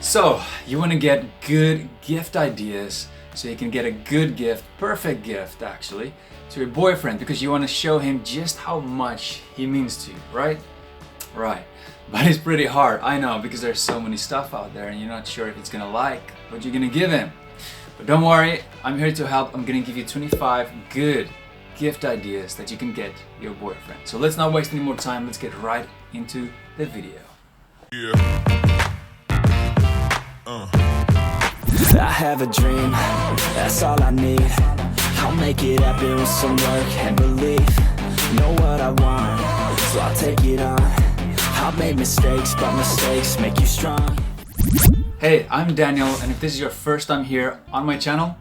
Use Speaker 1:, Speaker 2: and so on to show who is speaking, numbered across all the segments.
Speaker 1: So, you want to get good gift ideas so you can get a good gift, perfect gift actually, to your boyfriend because you want to show him just how much he means to you, right? Right. But it's pretty hard, I know, because there's so many stuff out there and you're not sure if it's gonna like what you're gonna give him. But don't worry, I'm here to help. I'm gonna give you 25 good gift ideas that you can get your boyfriend. So let's not waste any more time, let's get right into the video.
Speaker 2: I have a dream, that's all I need. I'll make it happen with some work and belief. Know what I want, so I'll take it on. I've made mistakes, but mistakes make you strong.
Speaker 1: Hey, I'm Daniel, and if this is your first time here on my channel,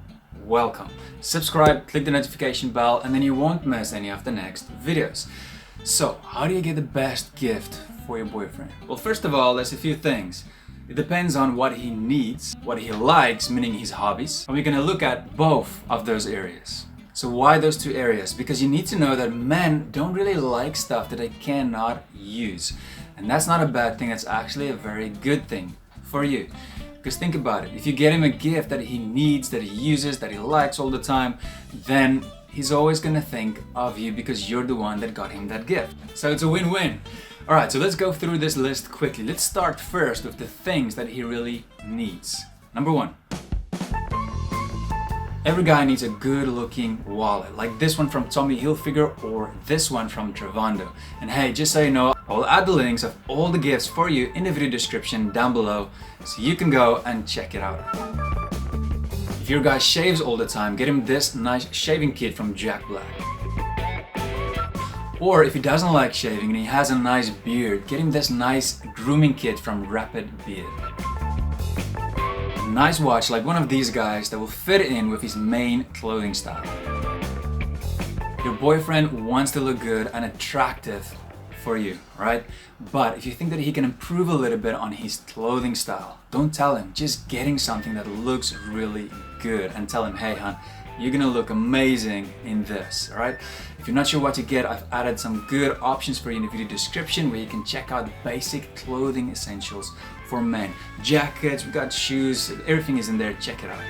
Speaker 1: welcome. Subscribe, click the notification bell, and then you won't miss any of the next videos. So, how do you get the best gift for your boyfriend? Well, first of all, there's a few things. It depends on what he needs, what he likes, meaning his hobbies, and we're gonna look at both of those areas. So why those two areas? Because you need to know that men don't really like stuff that they cannot use. And that's not a bad thing, that's actually a very good thing for you. Because think about it, if you get him a gift that he needs, that he uses, that he likes all the time, then he's always gonna think of you because you're the one that got him that gift. So it's a win-win. Alright, so let's go through this list quickly. Let's start first with the things that he really needs. Number one. Every guy needs a good looking wallet, like this one from Tommy Hilfiger or this one from Travando. And hey, just so you know, I'll add the links of all the gifts for you in the video description down below so you can go and check it out. If your guy shaves all the time, get him this nice shaving kit from Jack Black. Or if he doesn't like shaving and he has a nice beard, get him this nice grooming kit from Rapid Beard. A nice watch like one of these guys that will fit in with his main clothing style. Your boyfriend wants to look good and attractive for you, right? But if you think that he can improve a little bit on his clothing style, don't tell him, just get him something that looks really good and tell him, hey hon, you're gonna look amazing in this, alright? If you're not sure what to get, I've added some good options for you in the video description where you can check out the basic clothing essentials for men. Jackets, we got shoes, everything is in there, check it out.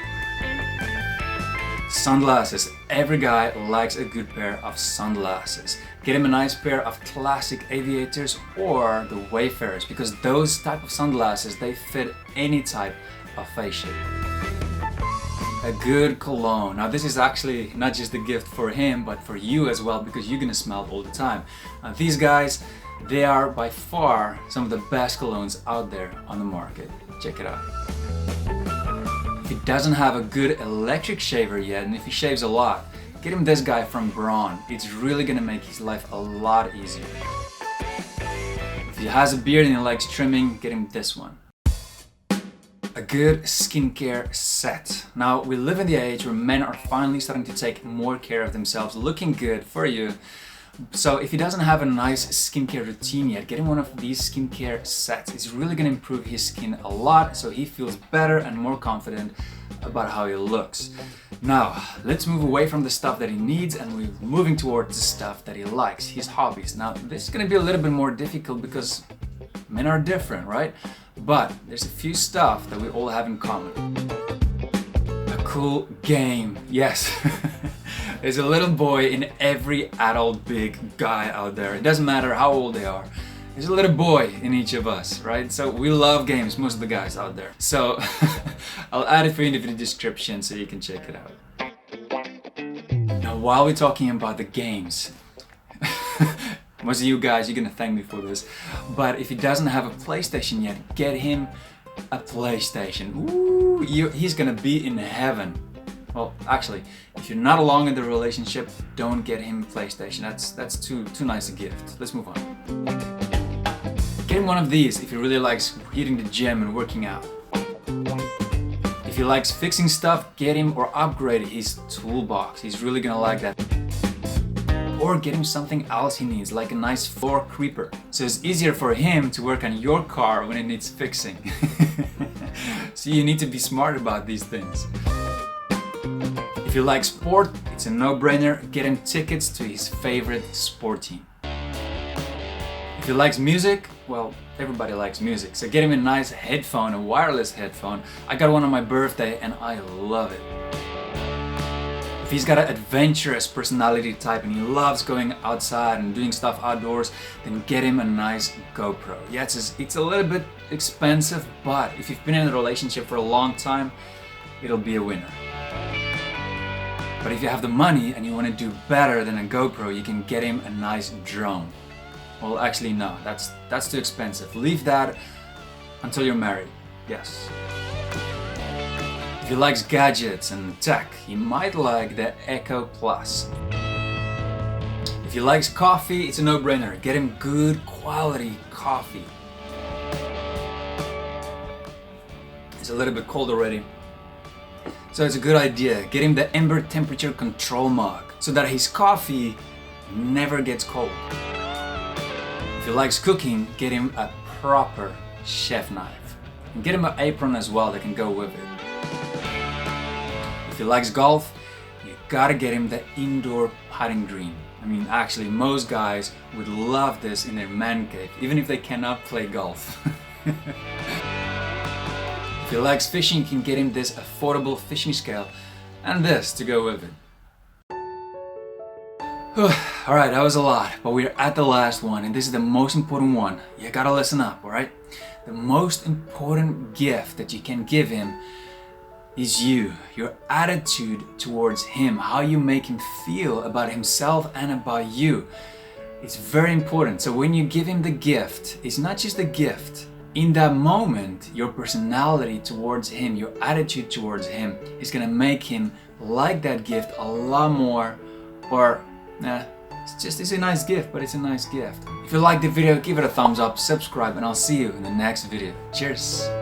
Speaker 1: Sunglasses, every guy likes a good pair of sunglasses. Get him a nice pair of classic aviators or the Wayfarers because those type of sunglasses, they fit any type of face shape. A good cologne. Now this is actually not just a gift for him, but for you as well because you're gonna smell it all the time. Now these guys, they are by far some of the best colognes out there on the market. Check it out. If he doesn't have a good electric shaver yet, and if he shaves a lot, get him this guy from Braun. It's really gonna make his life a lot easier. If he has a beard and he likes trimming, get him this one. A good skincare set. Now, we live in the age where men are finally starting to take more care of themselves, looking good for you. So if he doesn't have a nice skincare routine yet, get him one of these skincare sets. It's really gonna improve his skin a lot so he feels better and more confident about how he looks. Now, let's move away from the stuff that he needs and we're moving towards the stuff that he likes, his hobbies. Now, this is gonna be a little bit more difficult because men are different, right? But there's a few stuff that we all have in common. A cool game, yes. There's a little boy in every adult big guy out there. It doesn't matter how old they are. There's a little boy in each of us, right? So we love games, most of the guys out there. So I'll add it for you in the video description so you can check it out. Now while we're talking about the games, most of you guys, you're gonna thank me for this, but if he doesn't have a PlayStation yet, get him a PlayStation. Ooh, he's gonna be in heaven. Well, actually, if you're not along in the relationship, don't get him a PlayStation. That's too nice a gift. Let's move on. Get him one of these if he really likes hitting the gym and working out. If he likes fixing stuff, get him or upgrade his toolbox. He's really gonna like that. Or get him something else he needs, like a nice floor creeper. So it's easier for him to work on your car when it needs fixing. So you need to be smart about these things. If you like sport, it's a no-brainer. Get him tickets to his favorite sport team. If he likes music, well, everybody likes music. So get him a nice headphone, a wireless headphone. I got one on my birthday and I love it. If he's got an adventurous personality type and he loves going outside and doing stuff outdoors, then get him a nice GoPro. Yeah, it's a little bit expensive, but if you've been in a relationship for a long time, it'll be a winner. But if you have the money and you want to do better than a GoPro, you can get him a nice drone. Well, actually no, that's too expensive. Leave that until you're married. Yes. If he likes gadgets and tech, he might like the Echo Plus. If he likes coffee, it's a no-brainer. Get him good quality coffee. It's a little bit cold already, so it's a good idea. Get him the ember temperature control mug so that his coffee never gets cold. If he likes cooking, get him a proper chef knife. And get him an apron as well that can go with it. If he likes golf, you gotta get him the indoor putting green. I mean, actually, most guys would love this in their man cave, even if they cannot play golf. If he likes fishing, you can get him this affordable fishing scale and this to go with it. Alright, that was a lot, but we're at the last one, and this is the most important one. You gotta listen up, alright? The most important gift that you can give him is you, your attitude towards him, how you make him feel about himself and about you. It's very important. So when you give him the gift, it's not just a gift. In that moment, your personality towards him, your attitude towards him is gonna make him like that gift a lot more, or it's a nice gift, but it's a nice gift. If you like the video, give it a thumbs up, subscribe, and I'll see you in the next video. Cheers!